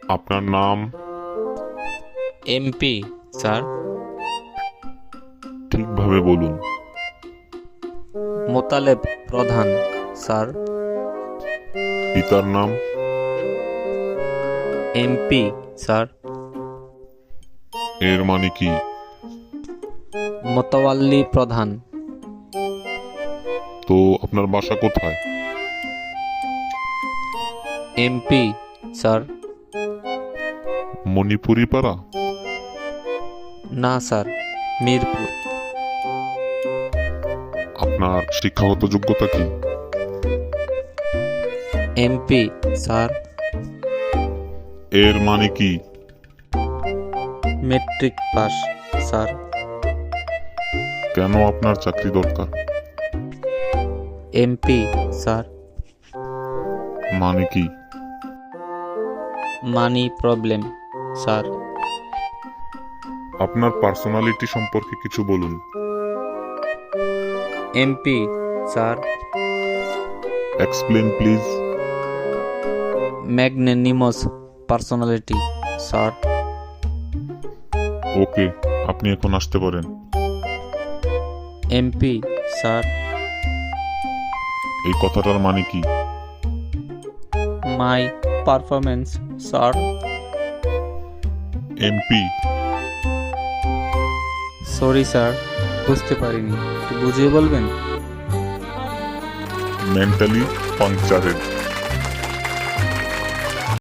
আপনার নাম? MP sir. ঠিকভাবে বলুন। মোতালেব প্রধান স্যার। পিতার নাম? MP sir. এর মানে কি? মোতাওয়াল্লি প্রধান। তো আপনার বাসা কোথায়? MP sir. মণিপুরি পাড়া? না স্যার, মিরপুর। আপনার শিক্ষাগত যোগ্যতা কি? MP sir. এর মানে কি? Matric pass sir. কেন আপনার চাকরি দরকার? MP sir. মানে কি? Money problem sir. আপনার পার্সোনালিটি সম্পর্কে কিছু বলুন। MP sir. Explain please. Magnanimous personality sir. Okay, আপনি এখন আসতে পারেন। MP sir. এই কথাটার মানে কি? My performance sir. MP? Sorry sir, বুঝতে পারিনি, একটু বুঝিয়ে বলবেন? মেন্টালি পাংচারেড।